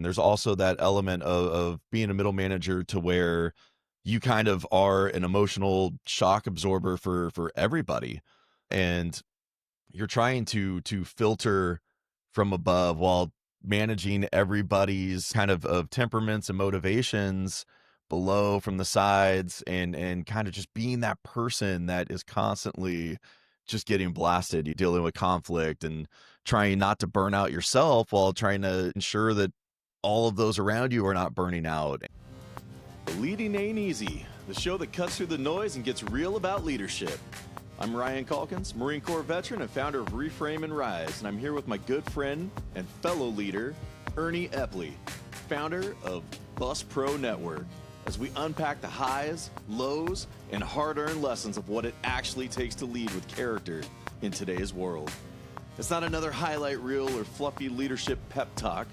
And there's also that element of being a middle manager to where you kind of are an emotional shock absorber for everybody. And you're trying to filter from above while managing everybody's kind of temperaments and motivations below from the sides, and kind of just being that person that is constantly just getting blasted. You're dealing with conflict and trying not to burn out yourself while trying to ensure that all of those around you are not burning out. Leading Ain't Easy, the show that cuts through the noise and gets real about leadership. I'm Ryan Calkins, Marine Corps veteran and founder of Reframe and Rise, and I'm here with my good friend and fellow leader, Ernie Epley, founder of Bus Pro Network, as we unpack the highs, lows, and hard-earned lessons of what it actually takes to lead with character in today's world. It's not another highlight reel or fluffy leadership pep talk.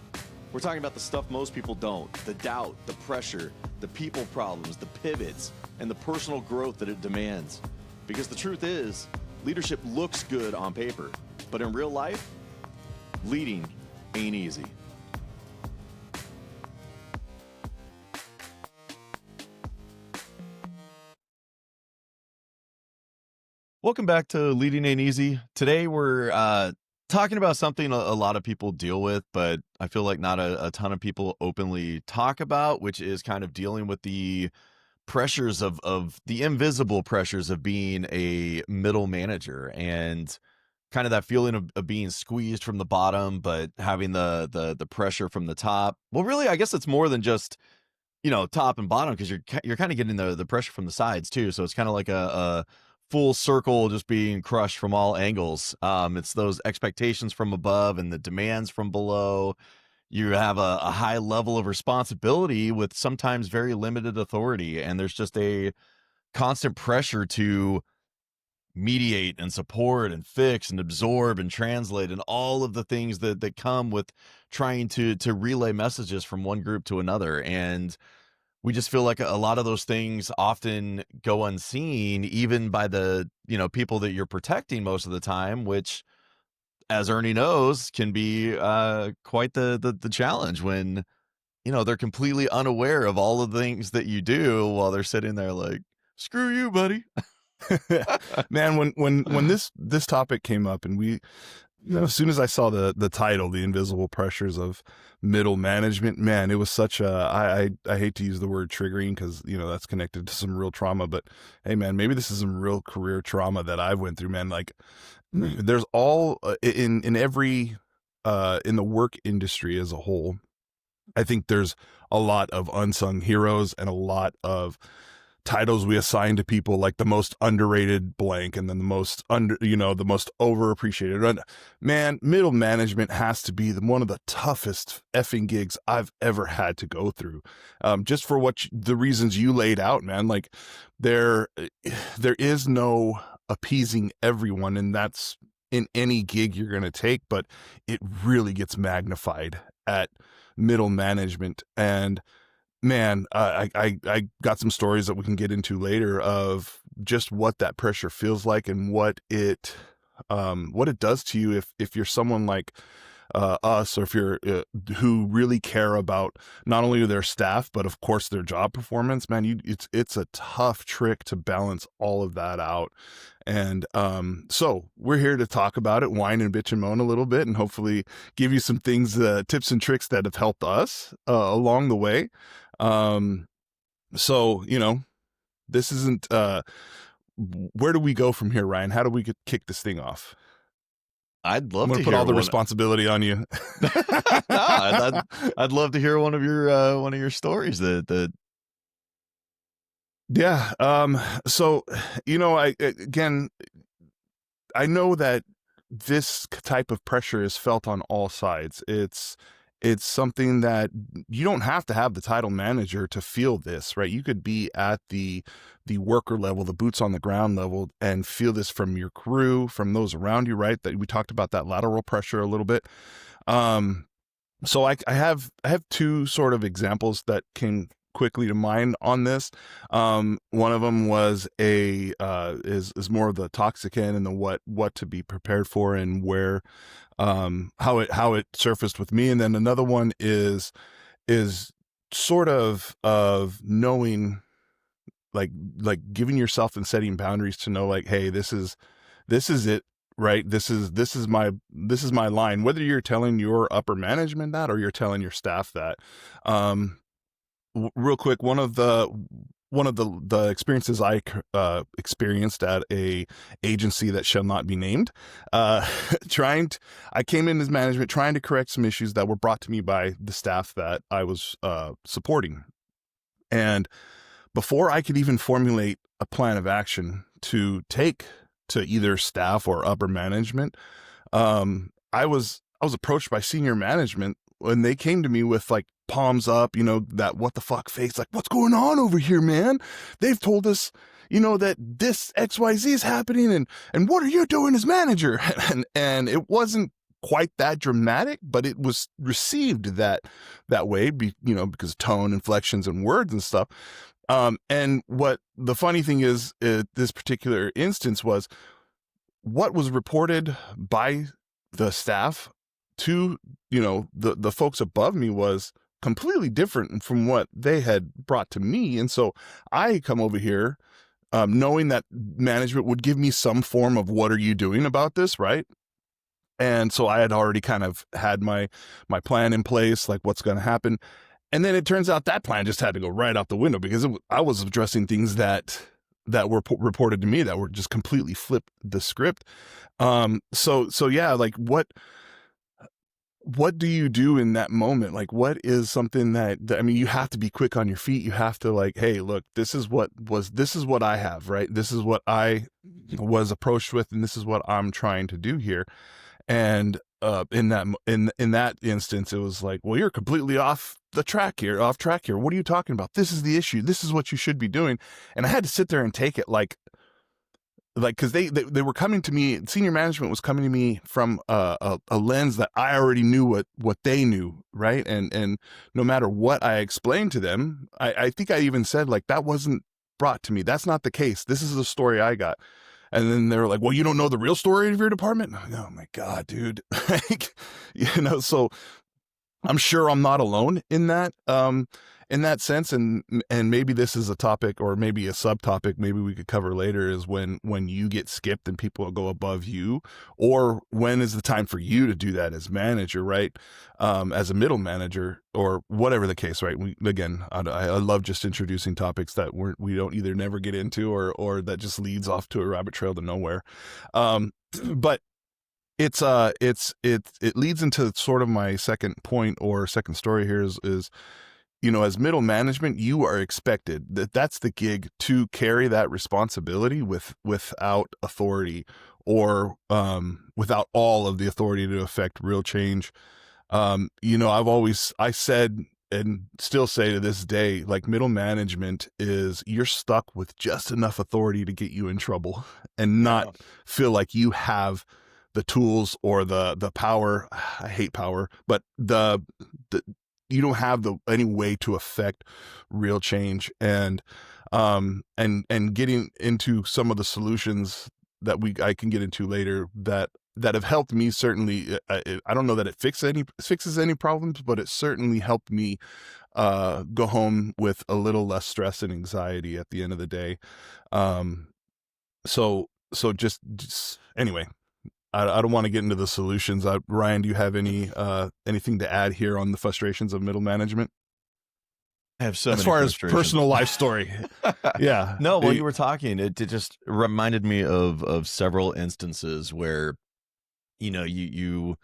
We're talking about the stuff most people don't, the doubt, the pressure, the people problems, the pivots, and the personal growth that it demands. Because the truth is, leadership looks good on paper, but in real life, leading ain't easy. Welcome back to Leading Ain't Easy. Today we're talking about something a lot of people deal with, but I feel like not a ton of people openly talk about, which is kind of dealing with the pressures of the invisible pressures of being a middle manager, and kind of that feeling of being squeezed from the bottom, but having the pressure from the top. Well, really, I guess it's more than just, top and bottom, because you're kind of getting the pressure from the sides too. So it's kind of like a full circle, just being crushed from all angles. It's those expectations from above and the demands from below. You have a high level of responsibility with sometimes very limited authority, and there's just a constant pressure to mediate and support and fix and absorb and translate, and all of the things that come with trying to relay messages from one group to another. And we just feel like a lot of those things often go unseen, even by the people that you're protecting most of the time, which, as Ernie knows, can be quite the challenge when they're completely unaware of all of the things that you do while they're sitting there like, screw you, buddy. Man, when this topic came up, and as soon as I saw the title, The Invisible Pressures of Middle Management, man, it was such I hate to use the word triggering, because that's connected to some real trauma, but hey, man, maybe this is some real career trauma that I've went through, man. Like, there's all in every in the work industry as a whole, I think there's a lot of unsung heroes and a lot of titles we assign to people, like the most underrated blank, and then the most the most overappreciated. Man, middle management has to be one of the toughest effing gigs I've ever had to go through. Just for the reasons you laid out, man. Like, there is no appeasing everyone, and that's in any gig you're going to take, but it really gets magnified at middle management. And man, I got some stories that we can get into later of just what that pressure feels like, and what it does to you if you're someone like us, or if you're who really care about not only their staff, but of course their job performance. Man, it's a tough trick to balance all of that out. And so we're here to talk about it, whine and bitch and moan a little bit, and hopefully give you some things, tips and tricks that have helped us along the way. So this isn't where do we go from here, Ryan? How do we kick this thing off? I'd love I'm to gonna put hear all the responsibility on you. No, I'd love to hear one of your stories that. Yeah. So, I know that this type of pressure is felt on all sides. It's something that you don't have to have the title manager to feel this, right? You could be at the worker level, the boots on the ground level, and feel this from your crew, from those around you, right? That we talked about that lateral pressure a little bit. So I have two sort of examples that came quickly to mind on this. One of them was is more of the toxic end, and the what to be prepared for, and where how it surfaced with me. And then another one is is sort of knowing, like giving yourself and setting boundaries to know, like, hey, this is it, right? This is my line, whether you're telling your upper management that or you're telling your staff that. um Real quick, one of the experiences I experienced at a agency that shall not be named, uh, trying to, I came in as management trying to correct some issues that were brought to me by the staff that I was supporting, and before I could even formulate a plan of action to take to either staff or upper management, I was approached by senior management when they came to me with like palms up, that what the fuck face, like, what's going on over here, man? They've told us, that this XYZ is happening, and what are you doing as manager? And it wasn't quite that dramatic, but it was received that way, because of tone, inflections, and words and stuff. And what the funny thing is, this particular instance was what was reported by the staff to, the folks above me was completely different from what they had brought to me. And so I come over here, knowing that management would give me some form of what are you doing about this, right? And so I had already kind of had my plan in place, like what's going to happen. And then it turns out that plan just had to go right out the window because I was addressing things that were reported to me that were just completely flipped the script. So yeah, like what do you do in that moment? Like, what is something that I mean, you have to be quick on your feet. You have to, like, hey, look, this is what I have, right? This is what I was approached with, and this is what I'm trying to do here. And in that instance, it was like, well, you're completely off track here. What are you talking about? This is the issue. This is what you should be doing. And I had to sit there and take it because they were coming to me. Senior management was coming to me from a lens that I already knew what they knew, right? And no matter what I explained to them, I think I even said, like, that wasn't brought to me. That's not the case. This is the story I got. And then they were like, well, you don't know the real story of your department? I'm like, oh my God, dude. Like, so I'm sure I'm not alone in that sense. And maybe this is a topic, or maybe a subtopic, maybe we could cover later, is when you get skipped and people go above you, or when is the time for you to do that as manager, right? As a middle manager, or whatever the case, right? I love just introducing topics that we don't either never get into, or that just leads off to a rabbit trail to nowhere. But it leads into sort of my second point or second story here is, as middle management, you are expected that's the gig, to carry that responsibility without authority, or without all of the authority to affect real change. I said and still say to this day, like, middle management is, you're stuck with just enough authority to get you in trouble and not feel like you have the tools or the power. I hate power, but the you don't have any way to affect real change. And getting into some of the solutions that I can get into later that have helped me. Certainly, I don't know that it fixes any problems, but it certainly helped me go home with a little less stress and anxiety at the end of the day. So just anyway, I don't want to get into the solutions. Ryan, do you have anything to add here on the frustrations of middle management? I have so as many far as frustrations. personal life story? Yeah. No, while you were talking, it just reminded me of several instances where, you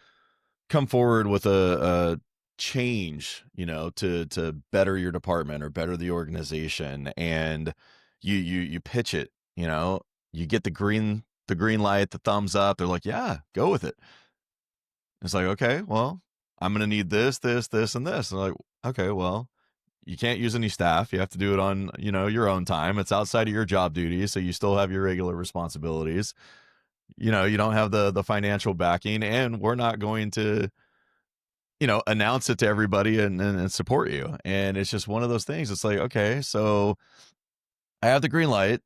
come forward with a change, to better your department or better the organization, and you pitch it, you get the green light, the thumbs up. They're like, yeah, go with it. It's like, okay, well, I'm gonna need this, this, this, and this. And they're like, okay, well, you can't use any staff. You have to do it on, your own time. It's outside of your job duties, so you still have your regular responsibilities. You don't have the financial backing, and we're not going to, announce it to everybody and support you. And it's just one of those things. It's like, okay, so I have the green light.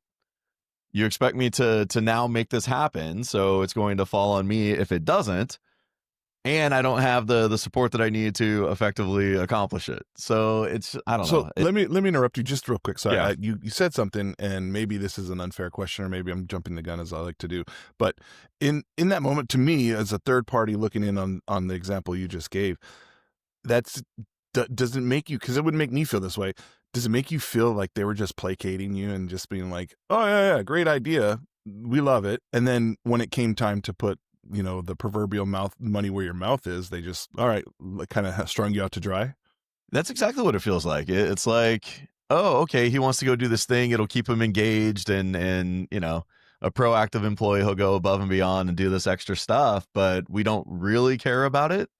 You expect me to now make this happen, so it's going to fall on me if it doesn't. and I don't have the support that I need to effectively accomplish it. So it's I don't So know. let me interrupt you just real quick. Sorry, Yeah. you said something, and maybe this is an unfair question, or maybe I'm jumping the gun as I like to do. But in that moment, to me, as a third party looking in on the example you just gave, that's does it make you? Because it would make me feel this way. Does it make you feel like they were just placating you and just being like, "Oh yeah, great idea, we love it," and then when it came time to put the proverbial mouth money where your mouth is, they just all right, kind of strung you out to dry? That's exactly what it feels like. It's like, "Oh, okay, he wants to go do this thing. It'll keep him engaged and, a proactive employee, he'll go above and beyond and do this extra stuff, but we don't really care about it."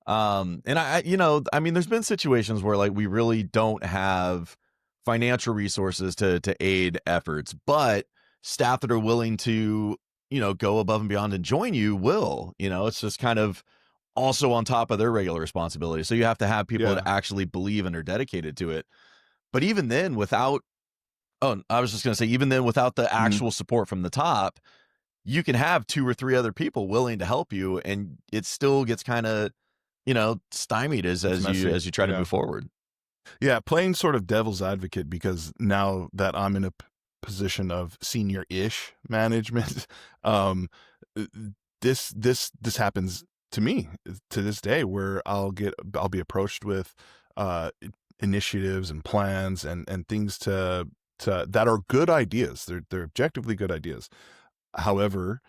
And I mean, there's been situations where like we really don't have financial resources to aid efforts, but staff that are willing to, go above and beyond and join you will. It's just kind of also on top of their regular responsibility. So you have to have people that Yeah. actually believe and are dedicated to it. But even then, without oh, I was just gonna say, even then, without the Mhm. actual support from the top, you can have two or three other people willing to help you, and it still gets kind of, stymied as It's as you messy. as you try to Yeah. move forward. Yeah, playing sort of devil's advocate because now that I'm in a position of senior-ish management, um, uh, this happens to me to this day where I'll be approached with initiatives and plans and things to that are good ideas. They're objectively good ideas. However,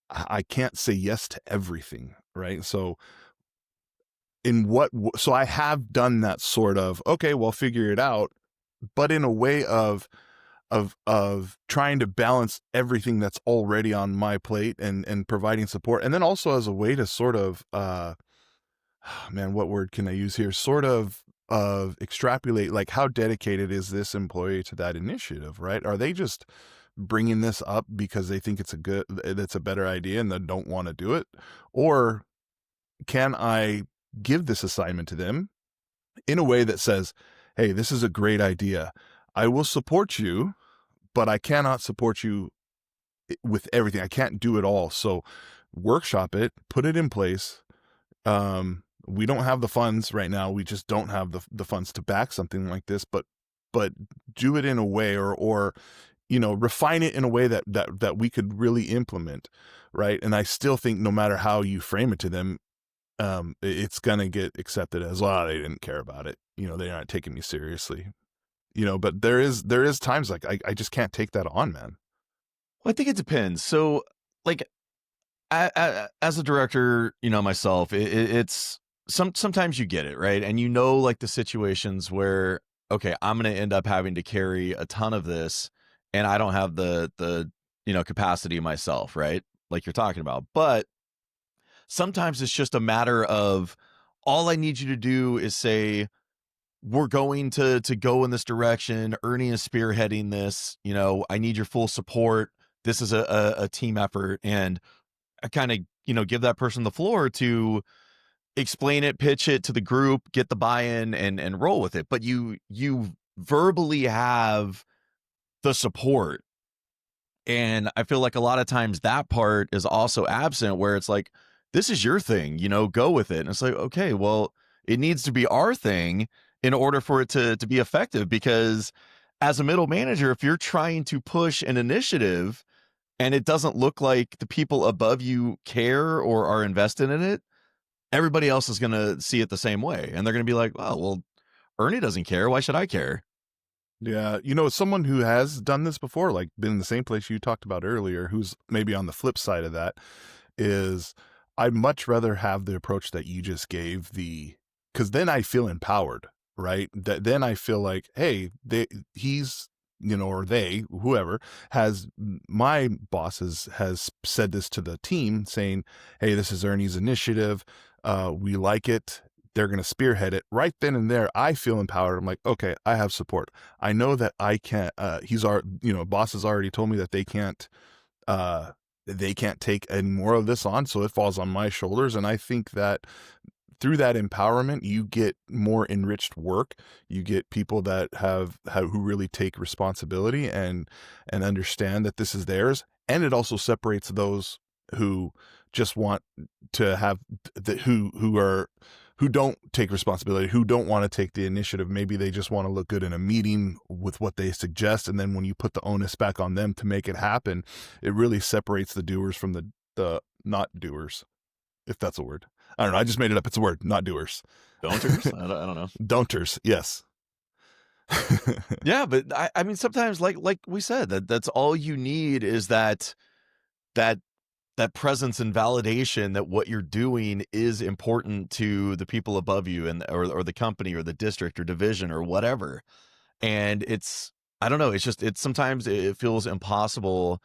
I can't say yes to everything, right? So so I have done that sort of okay, well, figure it out, but in a way of trying to balance everything that's already on my plate and providing support, and then also as a way to sort of man, what word can I use here? Sort of extrapolate, like, how dedicated is this employee to that initiative, right? Are they just bringing this up because they think it's a better idea and they don't want to do it, or can I give this assignment to them in a way that says, hey, this is a great idea. I will support you, but I cannot support you with everything. I can't do it all. So workshop it, put it in place. We don't have the funds right now. We just don't have the funds to back something like this, but do it in a way or refine it in a way that we could really implement, right? And I still think no matter how you frame it to them, it's gonna get accepted as, well, they didn't care about it. They aren't taking me seriously. But there is times like I just can't take that on, man. Well, I think it depends. So, like, as a director, myself, it's sometimes you get it right, and like the situations where okay, I'm going to end up having to carry a ton of this, and I don't have the capacity myself, right? Like you're talking about, but sometimes it's just a matter of all I need you to do is say we're going to go in this direction. Ernie is spearheading this. I need your full support. This is a team effort, and I kind of give that person the floor to explain it, pitch it to the group, get the buy-in, and roll with it. But you verbally have the support, and I feel like a lot of times that part is also absent, where it's like, this is your thing, go with it. And it's like, okay, well, it needs to be our thing in order for it to be effective. Because as a middle manager, if you're trying to push an initiative and it doesn't look like the people above you care or are invested in it, everybody else is going to see it the same way. And they're going to be like, oh, well, Ernie doesn't care. Why should I care? Yeah, someone who has done this before, like been in the same place you talked about earlier, who's maybe on the flip side of that, is I'd much rather have the approach that you just gave, because then I feel empowered, right? That then I feel like, hey, he's, or they, whoever my boss has said this to the team, saying, hey, this is Ernie's initiative. We like it. They're going to spearhead it right then and there. I feel empowered. I'm like, okay, I have support. I know that I can't, boss has already told me that uh, they can't take any more of this on. So it falls on my shoulders. And I think that through that empowerment, you get more enriched work. You get people that who really take responsibility and understand that this is theirs. And it also separates those who just want to have who don't take responsibility, who don't want to take the initiative. Maybe they just want to look good in a meeting with what they suggest, and then when you put the onus back on them to make it happen, it really separates the doers from the not doers, if that's a word. I don't know. I just made it up. It's a word, not doers. Don'ters? I don't know. Don'ters, yes. Yeah, but I mean, sometimes, like we said, that's all you need is that that presence and validation that what you're doing is important to the people above you and or the company or the district or division or whatever. And it's I don't know, it's just it's sometimes it feels impossible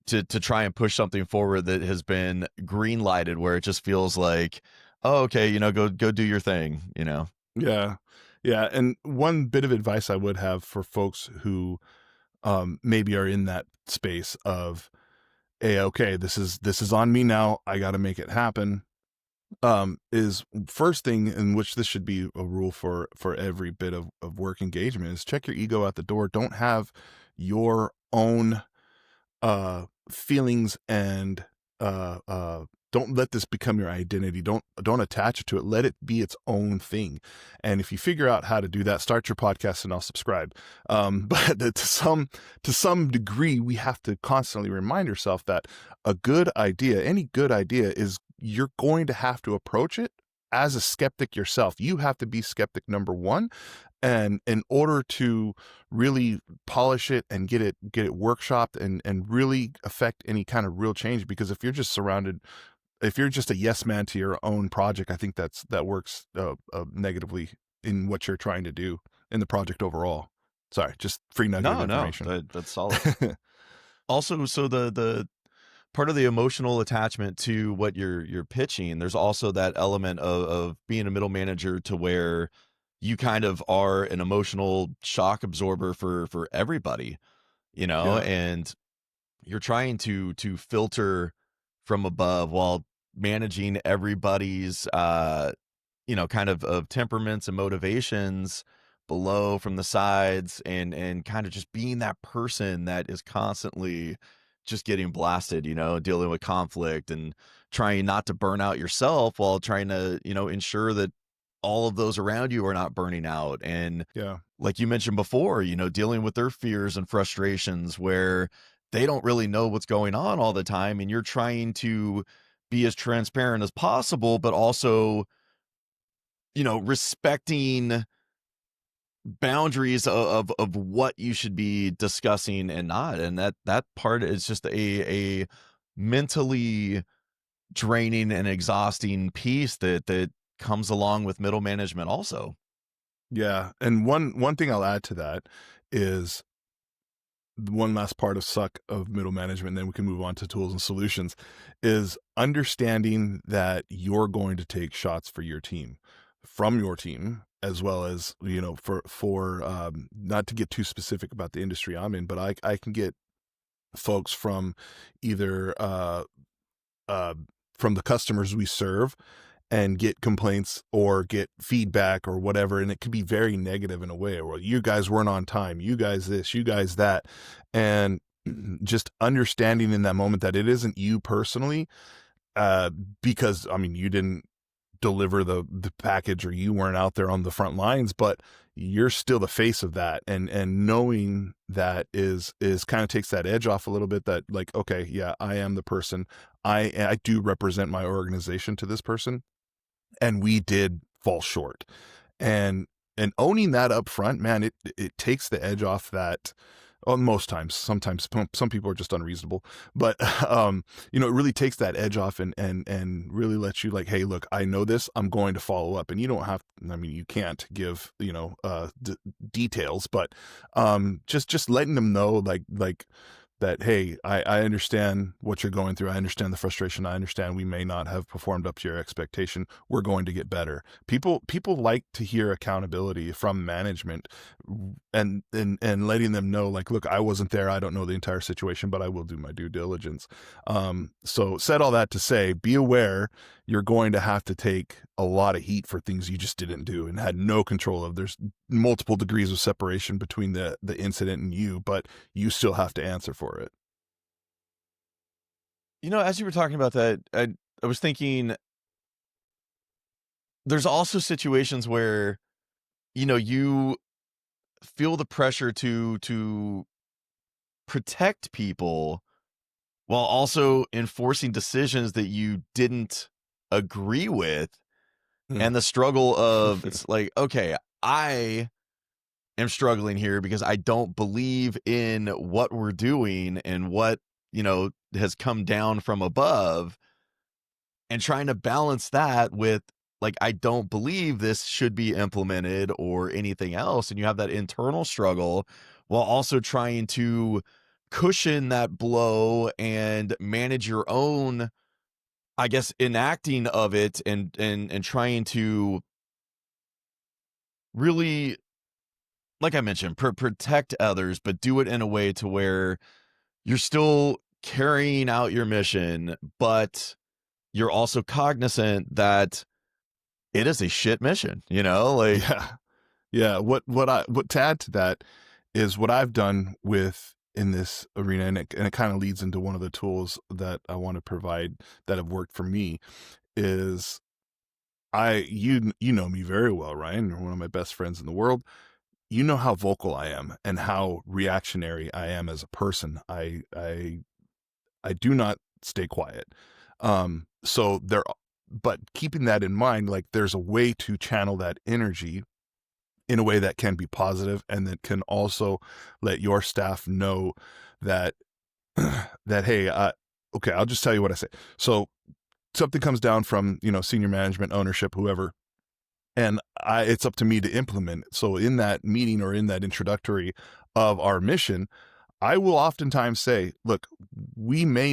to try and push something forward that has been green lighted where it just feels like, oh, okay, go do your thing, you know. Yeah. Yeah. And one bit of advice I would have for folks who maybe are in that space of, hey, okay, this is on me now. I got to make it happen. Is first thing, in which this should be a rule for every bit of work engagement, is check your ego at the door. Don't have your own feelings and don't let this become your identity. Don't attach it to it. Let it be its own thing. And if you figure out how to do that, start your podcast and I'll subscribe. But to some degree, we have to constantly remind ourselves that any good idea is, you're going to have to approach it as a skeptic yourself. You have to be skeptic number one. And in order to really polish it and get it workshopped and really affect any kind of real change, because if you're just a yes man to your own project, I think that works negatively in what you're trying to do in the project overall. Sorry, just free nugget of No, information. that's solid. Also, so the part of the emotional attachment to what you're pitching, there's also that element of being a middle manager to where you kind of are an emotional shock absorber for everybody, Yeah, and you're trying to filter from above while managing everybody's kind of temperaments and motivations below from the sides, and kind of just being that person that is constantly just getting blasted, dealing with conflict and trying not to burn out yourself while trying to, ensure that all of those around you are not burning out. And yeah, like you mentioned before, dealing with their fears and frustrations where they don't really know what's going on all the time. And you're trying to be as transparent as possible, but also, respecting boundaries of what you should be discussing and not. And that part is just a mentally draining and exhausting piece that comes along with middle management also. yeah. And one thing I'll add to that is one last part of suck of middle management, and then we can move on to tools and solutions, is understanding that you're going to take shots for your team, from your team, as well as, for not to get too specific about the industry I'm in, but I can get folks from either uh, from the customers we serve and get complaints or get feedback or whatever. And it could be very negative in a way, or you guys weren't on time, you guys this, you guys that. And just understanding in that moment that it isn't you personally, because I mean, you didn't deliver the package or you weren't out there on the front lines, but you're still the face of that. And knowing that is kind of takes that edge off a little bit, that like, okay, yeah, I am the person. I do represent my organization to this person, and we did fall short. And owning that up front, man, it takes the edge off that. Well, most times, sometimes some people are just unreasonable, but it really takes that edge off and really lets you, like, hey, look, I know this, I'm going to follow up. And you don't have, I mean, you can't give details, but just letting them know, like that, hey, I understand what you're going through. I understand the frustration. I understand we may not have performed up to your expectation. We're going to get better. People like to hear accountability from management, and letting them know, like, look, I wasn't there. I don't know the entire situation, but I will do my due diligence. So said all that to say, be aware you're going to have to take a lot of heat for things you just didn't do and had no control of. There's multiple degrees of separation between the incident and you, but you still have to answer for it. As you were talking about that, I was thinking there's also situations where, you feel the pressure to protect people while also enforcing decisions that you didn't agree with. Mm. And the struggle of it's like, okay, I am struggling here because I don't believe in what we're doing and what, has come down from above, and trying to balance that with, like, I don't believe this should be implemented or anything else. And you have that internal struggle while also trying to cushion that blow and manage your own, I guess, enacting of it, and trying to really, like I mentioned, protect others, but do it in a way to where you're still carrying out your mission, but you're also cognizant that it is a shit mission, like. Yeah. Yeah. What to add to that is what I've done with in this arena, and it kind of leads into one of the tools that I want to provide that have worked for me is you know me very well, Ryan. You're one of my best friends in the world. You know how vocal I am and how reactionary I am as a person. I do not stay quiet. So there, but keeping that in mind, like there's a way to channel that energy in a way that can be positive and that can also let your staff know that that hey, okay, I'll just tell you what I say. So something comes down from senior management, ownership, whoever, and it's up to me to implement it. So in that meeting or in that introductory of our mission, I will oftentimes say, look, we may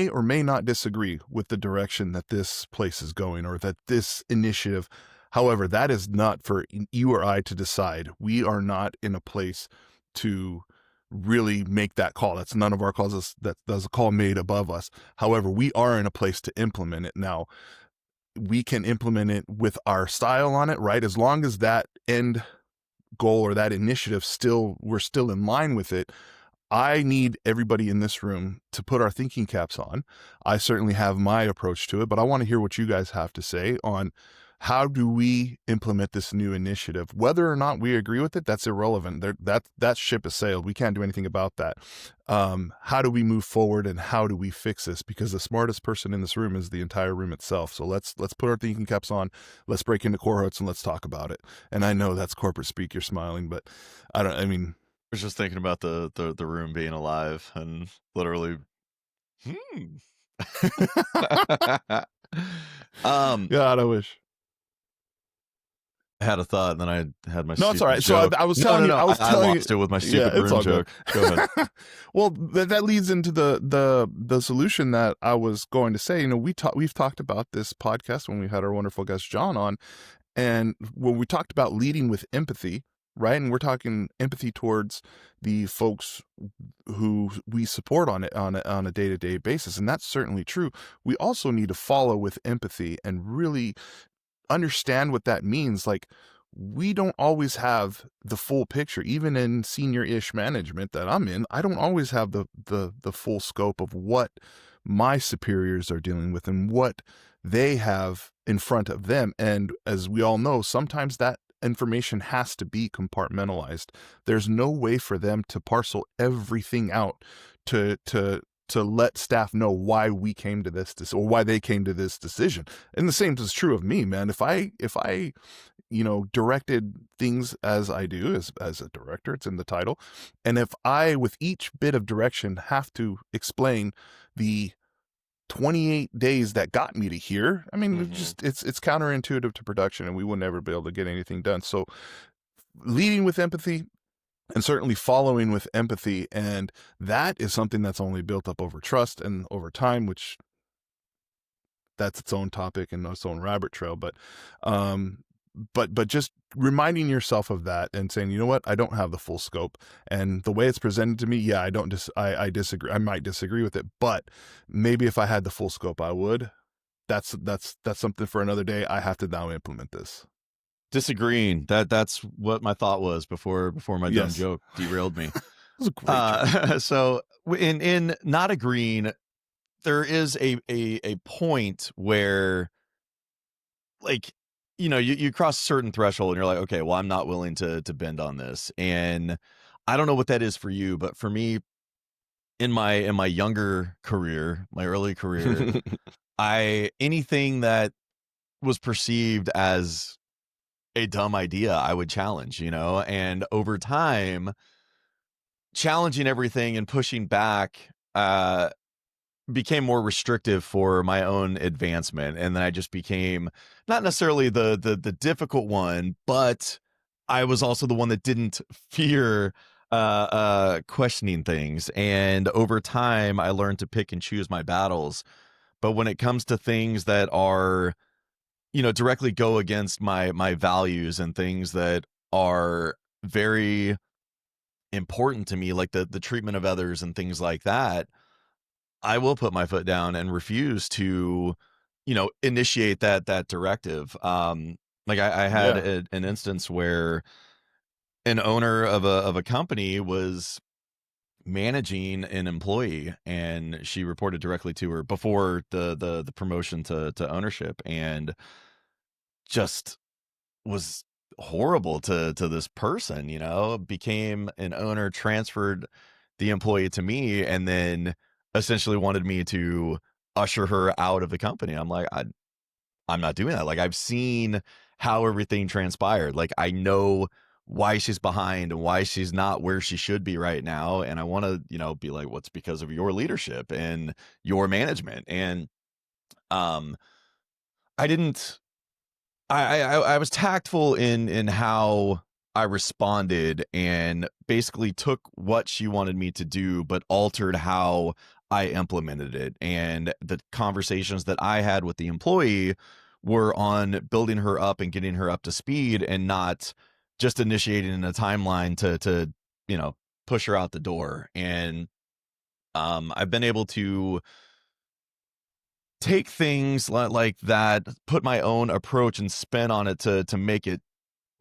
or may not disagree with the direction that this place is going or that this initiative. However, that is not for you or I to decide. We are not in a place to really make that call. That's none of our calls. That's a call made above us. However, we are in a place to implement it. Now, we can implement it with our style on it, right? As long as that end goal or that initiative we're still in line with it. I need everybody in this room to put our thinking caps on. I certainly have my approach to it, but I want to hear what you guys have to say on how do we implement this new initiative. Whether or not we agree with it, that's irrelevant. That ship has sailed. We can't do anything about that. How do we move forward and how do we fix this? Because the smartest person in this room is the entire room itself. So let's put our thinking caps on. Let's break into Corhoots and let's talk about it. And I know that's corporate speak. You're smiling, but I mean, Was just thinking about the room being alive and literally, hmm. um, God, I wish. I had a thought, and then I had my No, it's all stupid right. So I, joke. I was No, telling no, you, no. I was I telling you, lost it with my yeah, stupid it's room all good. joke. Go ahead. Well, that leads into the solution that I was going to say. We've talked about this podcast when we had our wonderful guest John on, and when we talked about leading with empathy, right? And we're talking empathy towards the folks who we support on a day-to-day basis, and that's certainly true. We also need to follow with empathy and really understand what that means. Like, we don't always have the full picture. Even in senior-ish management that I'm in, I don't always have the full scope of what my superiors are dealing with and what they have in front of them. And as we all know, sometimes that information has to be compartmentalized. There's no way for them to parcel everything out to let staff know why we came to this or why they came to this decision. And the same is true of me, man. If I directed things as I do as a director, it's in the title. And if I, with each bit of direction, have to explain the 28 days that got me to here, I mean, it's counterintuitive to production, and we would never be able to get anything done. So leading with empathy, and certainly following with empathy, and that is something that's only built up over trust and over time, which that's its own topic and its own rabbit trail. But just reminding yourself of that and saying, you know what, I don't have the full scope, and the way it's presented to me, yeah, I disagree. I might disagree with it, but maybe if I had the full scope, I would. That's something for another day. I have to now implement this. Disagreeing. That's what my thought was before my dumb Yes, joke derailed me. it was a great joke. So in not agreeing, there is a point where, like, you cross a certain threshold and you're like, okay, well, I'm not willing to bend on this. And I don't know what that is for you, but for me, in my younger career, my early career, I anything that was perceived as a dumb idea, I would challenge, and over time, challenging everything and pushing back became more restrictive for my own advancement. And then I just became not necessarily the difficult one, but I was also the one that didn't fear questioning things. And over time, I learned to pick and choose my battles. But when it comes to things that are, directly go against my values and things that are very important to me, like the treatment of others and things like that, I will put my foot down and refuse to, initiate that directive. Like I had Yeah, an instance where an owner of a company was managing an employee, and she reported directly to her before the promotion to ownership, and just was horrible to this person, became an owner, transferred the employee to me, and then essentially wanted me to usher her out of the company. I'm like, I'm not doing that. Like, I've seen how everything transpired. Like, I know why she's behind and why she's not where she should be right now. And I want to, be like, what's because of your leadership and your management. And um I didn't I was tactful in how I responded, and basically took what she wanted me to do, but altered how I implemented it. And the conversations that I had with the employee were on building her up and getting her up to speed, and not just initiating a timeline to you know push her out the door. And I've been able to take things like that, put my own approach and spin on it to make it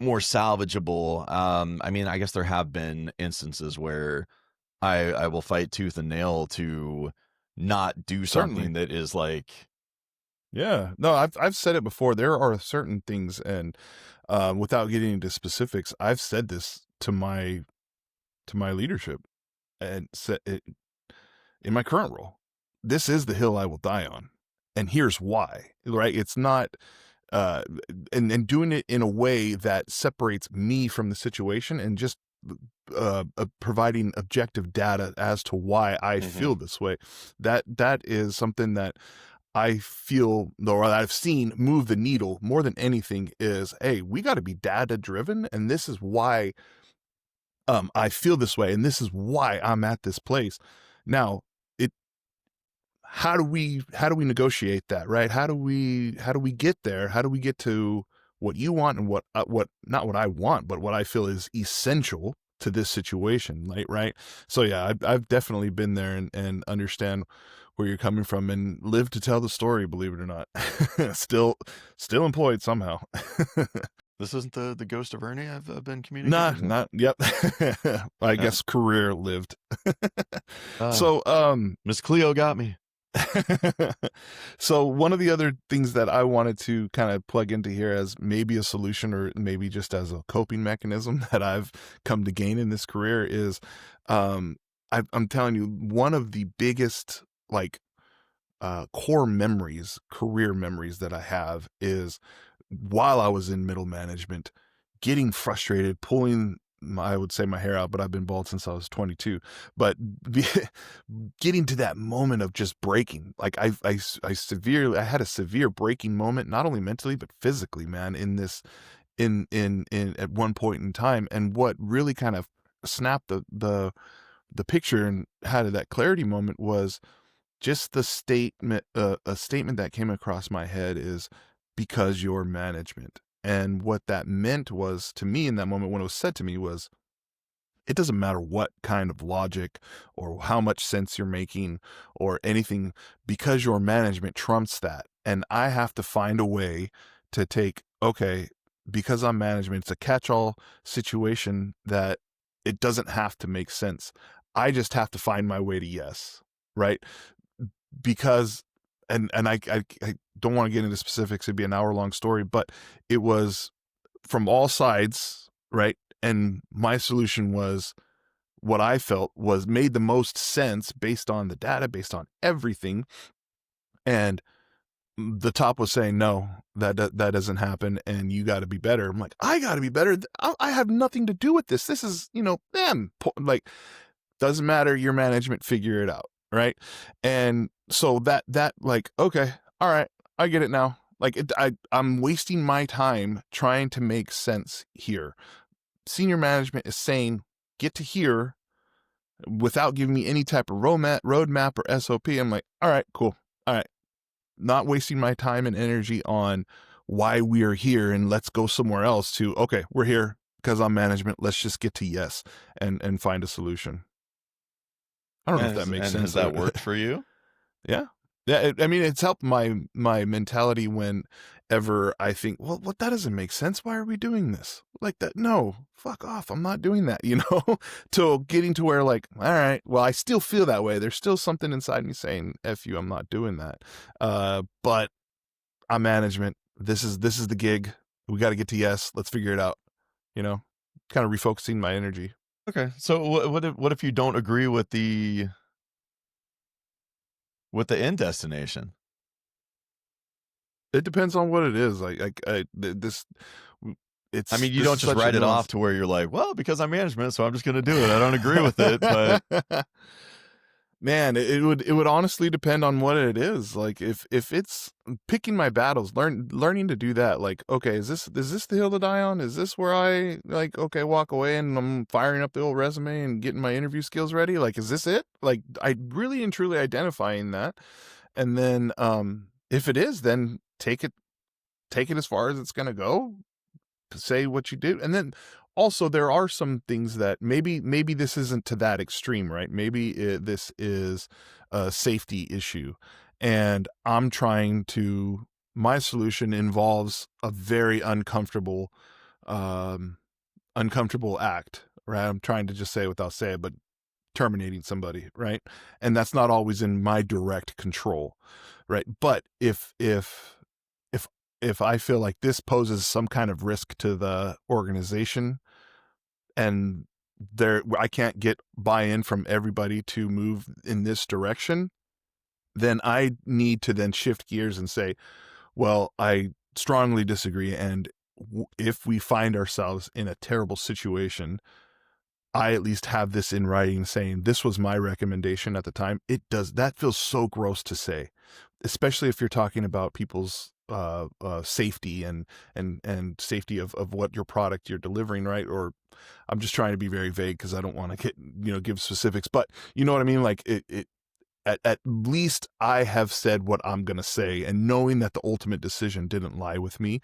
more salvageable. I mean, I guess there have been instances where I will fight tooth and nail to not do certainly. something that is like, Yeah. No, I've said it before. There are certain things, and without getting into specifics, I've said this to my leadership, and said it in my current role. This is the hill I will die on, and here's why. Right? It's not uh and doing it in a way that separates me from the situation, and just providing objective data as to why I mhm, feel this way. That is something that I feel, or I've seen move the needle more than anything, is, hey, we got to be data driven, and this is why I feel this way, and this is why I'm at this place. Now, it how do we negotiate that, right? How do we get there? How do we get to what you want, and what, not what I want, but what I feel is essential to this situation, like, right? So yeah, I've definitely been there, and understand where you're coming from, and live to tell the story, believe it or not. Still employed somehow. this isn't the ghost of Ernie I've been Nah, communicating with. not yep. I Uh, guess career lived. uh, So Miss Cleo got me. so one of the other things that I wanted to kind of plug into here as maybe a solution, or maybe just as a coping mechanism that I've come to gain in this career, is um I'm telling you, one of the biggest, like, core memories, career memories that I have, is while I was in middle management, getting frustrated, pulling I would say my hair out, but I've been bald since I was 22. But be, getting to that moment of just breaking, like I had a severe breaking moment, not only mentally but physically, man, in this, in at one point in time. And what really kind of snapped the picture and had that clarity moment was just the statement, a statement that came across my head is, because your management. And what that meant was, to me in that moment when it was said to me, was, it doesn't matter what kind of logic or how much sense you're making or anything, because your management trumps that. And I have to find a way to take, okay, because I'm management, it's a catch-all situation that it doesn't have to make sense. I just have to find my way to yes, right? because I don't want to get into specifics, it'd be an hour long story, but it was from all sides, right? And my solution was what I felt was made the most sense based on the data, based on everything. And the top was saying, no, that doesn't happen, and you got to be better. I'm like, I got to be better. I have nothing to do with this. This is, them. Like, doesn't matter. Your management, figure it out, right? And so that like, okay, all right, I get it now. Like, I'm wasting my time trying to make sense here. Senior management is saying, get to here without giving me any type of roadmap or SOP. I'm like, all right, cool. All right, not wasting my time and energy on why we are here and let's go somewhere else to, okay, we're here because I'm management. Let's just get to yes and find a solution. I don't know if that makes And has sense. that worked for you? Yeah. Yeah. I mean, it's helped my mentality whenever I think, well, what, that doesn't make sense. Why are we doing this like that? No, fuck off. I'm not doing that, to getting to where like, all right, well, I still feel that way. There's still something inside me saying, F you, I'm not doing that. But I'm management. This is the gig. We got to get to yes. Let's figure it out. Kind of refocusing my energy. Okay. So what if you don't agree with the end destination? It depends on what it is. This, I mean, you this don't is just such a write it off nuance. to where you're like, well, because I'm management, so I'm just going to do it. I don't agree with it, but Man, it would honestly depend on what it is. Like if it's picking my battles, learning to do that. Like, okay, is this the hill to die on? Is this where I like, okay, walk away and I'm firing up the old resume and getting my interview skills ready? Like, is this it? Like, I really and truly identifying that. And then if it is, then take it as far as it's gonna go. Say what you do, and then also there are some things that maybe this isn't to that extreme, right? Maybe this is a safety issue, and I'm trying to, my solution involves a very um uncomfortable act, right? I'm trying to just say it without saying it, but terminating somebody, right? And that's not always in my direct control, right? But if if I feel like this poses some kind of risk to the organization, and I can't get buy-in from everybody to move in this direction, then I need to then shift gears and say, well, I strongly disagree, and if we find ourselves in a terrible situation, I at least have this in writing saying this was my recommendation at the time. That feels so gross to say, especially if you're talking about people's safety and safety of what your product you're delivering, right? Or I'm just trying to be very vague because I don't want to give specifics, but you know what I mean? Like it at least I have said what I'm going to say, and knowing that the ultimate decision didn't lie with me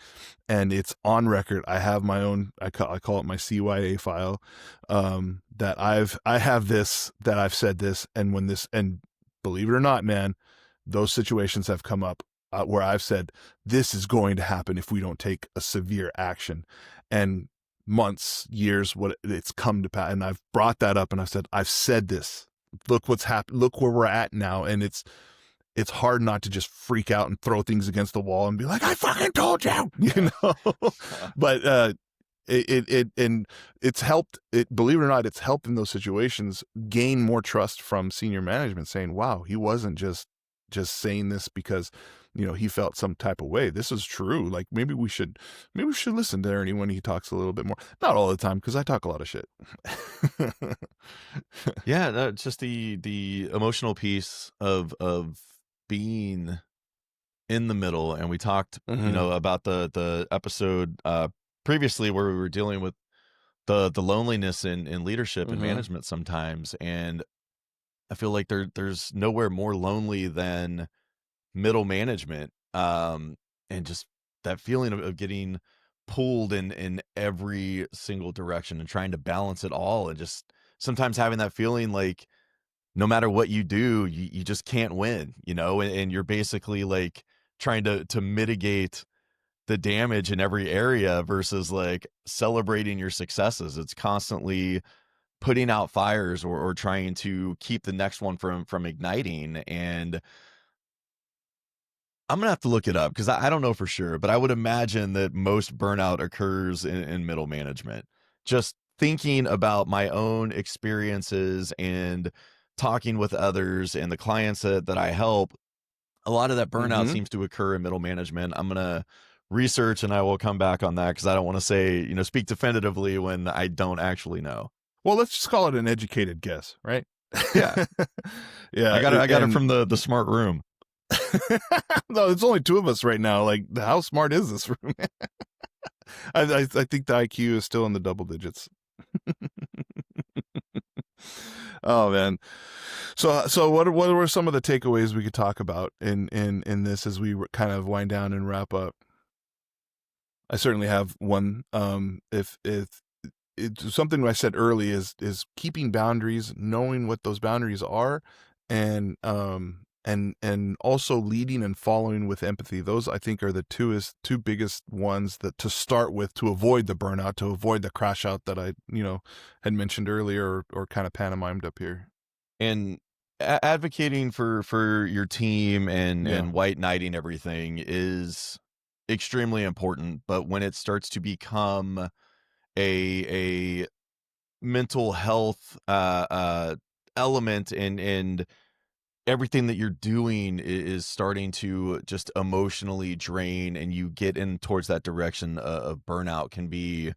and it's on record. I have my own, I call it my CYA file, that I have this, that I've said this. And and believe it or not, man, those situations have come up where I've said, this is going to happen if we don't take a severe action. And months, years, what it's come to pass. And I've brought that up and I've said this, look what's happened, look where we're at now. And it's hard not to just freak out and throw things against the wall and be like, I fucking told you, but, and it's helped believe it or not, it's helped in those situations gain more trust from senior management saying, wow, he wasn't just saying this because, he felt some type of way. This is true. Like maybe we should listen to Ernie when he talks a little bit more. Not all the time, because I talk a lot of shit. yeah, no, it's just the emotional piece of being in the middle. And we talked, about the episode previously where we were dealing with the loneliness in leadership and management sometimes. And I feel like there's nowhere more lonely than middle management, and just that feeling of getting pulled in every single direction and trying to balance it all, and just sometimes having that feeling like no matter what you do, you just can't win, and you're basically like trying to mitigate the damage in every area versus like celebrating your successes. It's constantly putting out fires or trying to keep the next one from igniting. And I'm gonna have to look it up because I don't know for sure, but I would imagine that most burnout occurs in middle management. Just thinking about my own experiences and talking with others and the clients that I help, a lot of that burnout Hmm. seems to occur in middle management. I'm gonna research and I will come back on that because I don't want to say, speak definitively when I don't actually know. Well, let's just call it an educated guess, right? Yeah, Yeah, I got it and from the smart room. no, it's only two of us right now. Like, how smart is this room? I think the IQ is still in the double digits. Oh man. So what were some of the takeaways we could talk about in this as we kind of wind down and wrap up? I certainly have one. If it's something I said early is keeping boundaries, knowing what those boundaries are, and also leading and following with empathy. Those I think are the two biggest ones that to start with to avoid the burnout, to avoid the crash out that I had mentioned earlier or kind of pantomimed up here. And advocating for your team Yeah, and white knighting everything is extremely important, but when it starts to become a mental health element and everything that you're doing is starting to just emotionally drain and you get in towards that direction of burnout can be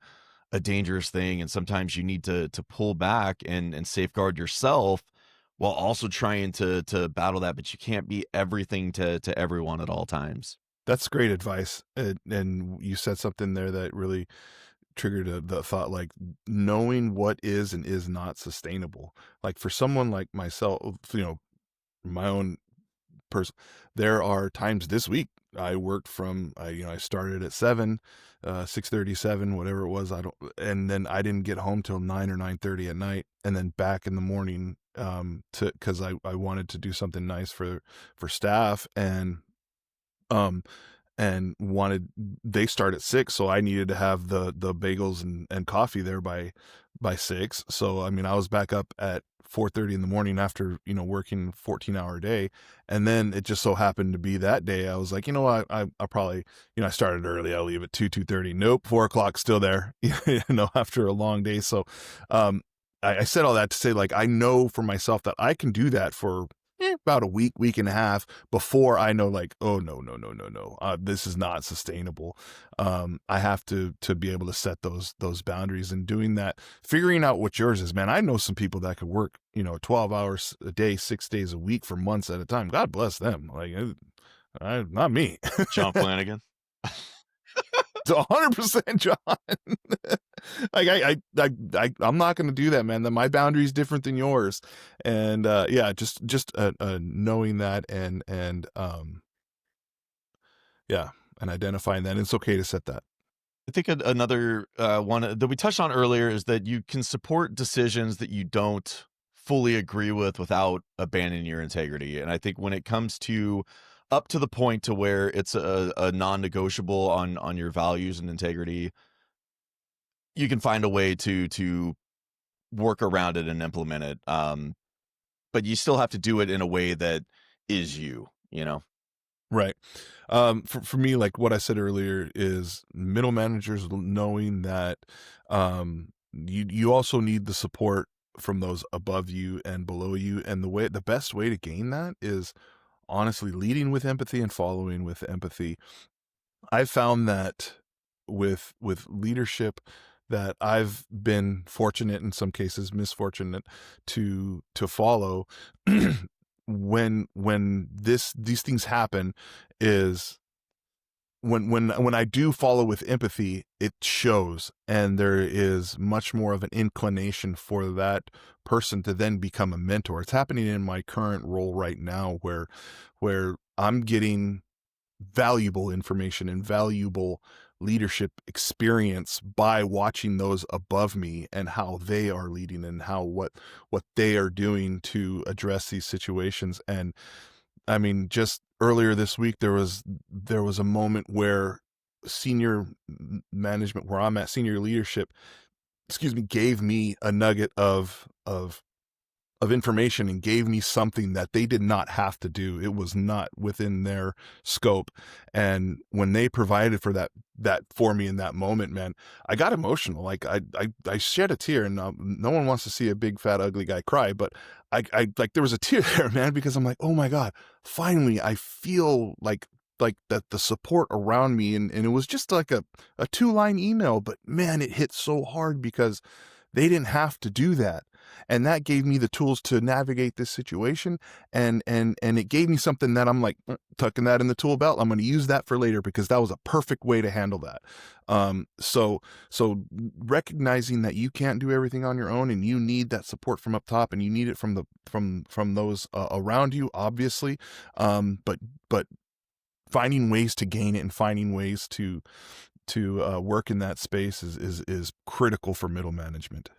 a dangerous thing, and sometimes you need to pull back and safeguard yourself while also trying to battle that, but you can't be everything to everyone at all times. that's great advice. And you said something there that really triggered the thought, like knowing what is and is not sustainable. Like for someone like myself, my own person. There are times this week I worked from I started at 7, 6:37, whatever it was. I don't and then I didn't get home till 9 or 9:30 at night, and then back in the morning to because I wanted to do something nice for staff um and wanted they start at 6, so I needed to have the bagels and coffee there by 6. So I mean I was back up at 4:30 in the morning after working 14-hour day. And then it just so happened to be that day I was like, what, I probably, I started early, I'll leave at 2:30. Nope, 4 o'clock still there. After a long day. So I said all that to say, like, I know for myself that I can do that for about a week and a half before I know, like, oh no, no, no, no, no, this is not sustainable. I have to be able to set those boundaries, and doing that, figuring out what yours is, man. I know some people that could work 12 hours a day, 6 days a week for months at a time. God bless them. Like, not me. John Flanagan. It's 100% John. Like I'm not going to do that, man. That my boundary is different than yours, and yeah, just knowing that, and yeah, and identifying that, and it's okay to set that. I think another one that we touched on earlier is that you can support decisions that you don't fully agree with without abandoning your integrity. And I think when it comes to up to the point to where it's a non-negotiable on your values and integrity, you can find a way to work around it and implement it. But you still have to do it in a way that is you, you know? Right. For me, like what I said earlier, is middle managers knowing that you also need the support from those above you and below you, and the best way to gain that is honestly leading with empathy and following with empathy. I found that with leadership that I've been fortunate, in some cases misfortunate, to follow, when these things happen, is when I do follow with empathy, it shows, and there is much more of an inclination for that person to then become a mentor. It's happening in my current role right now, where I'm getting valuable information and valuable leadership experience by watching those above me and how they are leading, and how what they are doing to address these situations. And I mean, just earlier this week, there was a moment where senior management, where I'm at, senior leadership, excuse me, gave me a nugget of of information and gave me something that they did not have to do. It was not within their scope. And when they provided for that for me in that moment, man, I got emotional. Like I shed a tear, and no one wants to see a big fat ugly guy cry, but I like there was a tear there, man, because I'm like, oh my God, finally I feel like that the support around me, and it was just like a 2-line email, but man, it hit so hard because they didn't have to do that. And that gave me the tools to navigate this situation. And it gave me something that I'm like, tucking that in the tool belt. I'm going to use that for later because that was a perfect way to handle that. So recognizing that you can't do everything on your own, and you need that support from up top, and you need it from those around you, obviously. But finding ways to gain it and finding ways to work in that space is critical for middle management.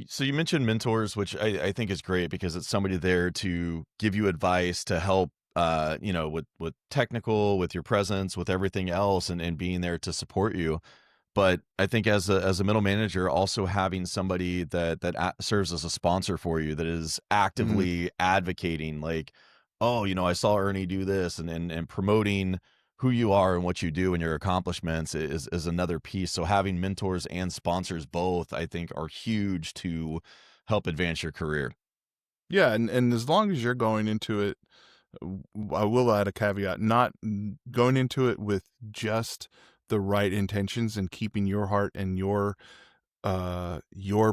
So you mentioned mentors, which I think is great because it's somebody there to give you advice, to help, with technical, with your presence, with everything else, and being there to support you. But I think as a middle manager, also having somebody that serves as a sponsor for you, that is Mhm. actively advocating, like, oh, I saw Ernie do this, and promoting who you are and what you do and your accomplishments is another piece. So having mentors and sponsors both, I think, are huge to help advance your career. Yeah, and as long as you're going into it, I will add a caveat, not going into it with just the right intentions and keeping your heart and your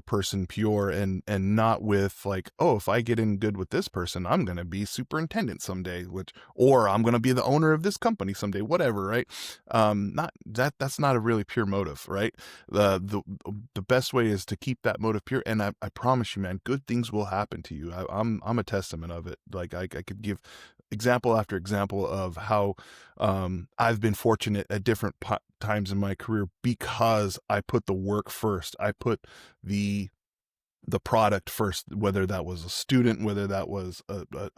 person pure, and not with like, oh, if I get in good with this person, I'm going to be superintendent someday, or I'm going to be the owner of this company someday, whatever, right? Not that's not a really pure motive, right? The best way is to keep that motive pure, and I promise you, man, good things will happen to you. I'm a testament of it. Like I could give example after example of how I've been fortunate at different times in my career because I put the work first. I put the product first, whether that was a student, whether that was what am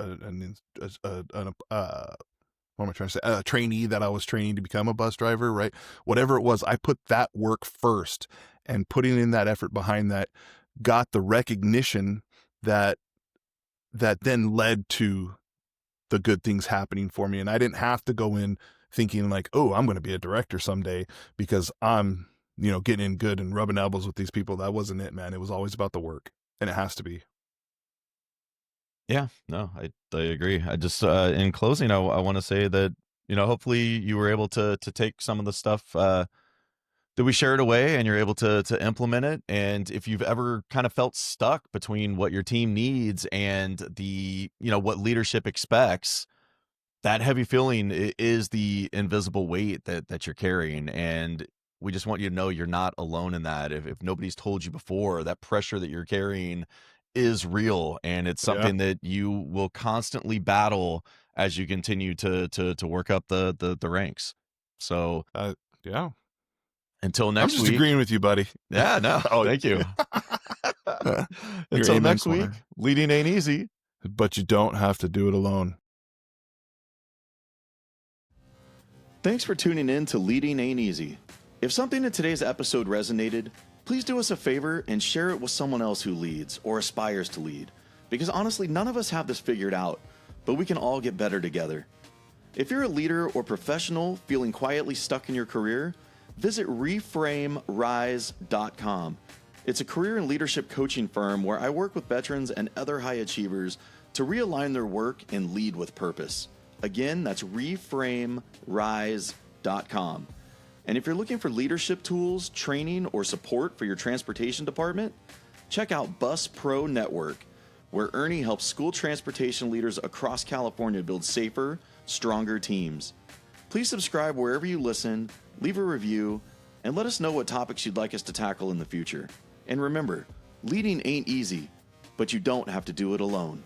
I trying to say? A trainee that I was training to become a bus driver, right? Whatever it was, I put that work first, and putting in that effort behind that got the recognition that then led to the good things happening for me. And I didn't have to go in thinking like, oh, I'm going to be a director someday because I'm, getting in good and rubbing elbows with these people. That wasn't it, man. It was always about the work, and it has to be. Yeah, no, I agree. I just in closing, I want to say that hopefully you were able to take some of the stuff that we shared away, and you're able to implement it. And if you've ever kind of felt stuck between what your team needs and the what leadership expects, that heavy feeling is the invisible weight that you're carrying. And we just want you to know you're not alone in that. If nobody's told you before, that pressure that you're carrying is real, and it's Yeah. something that you will constantly battle as you continue to work up the ranks. So Uh, yeah. until I'm next just week. agreeing with you, buddy. Yeah, no, Oh, thank you. your Until amen next corner. week, leading ain't easy. But you don't have to do it alone. Thanks for tuning in to Leading Ain't Easy. If something in today's episode resonated, please do us a favor and share it with someone else who leads or aspires to lead. Because honestly, none of us have this figured out, but we can all get better together. If you're a leader or professional feeling quietly stuck in your career, visit reframerise.com. It's a career and leadership coaching firm where I work with veterans and other high achievers to realign their work and lead with purpose. Again, that's reframerise.com. And if you're looking for leadership tools, training, or support for your transportation department, check out Bus Pro Network, where Ernie helps school transportation leaders across California build safer, stronger teams. Please subscribe wherever you listen, leave a review, and let us know what topics you'd like us to tackle in the future. And remember, leading ain't easy, but you don't have to do it alone.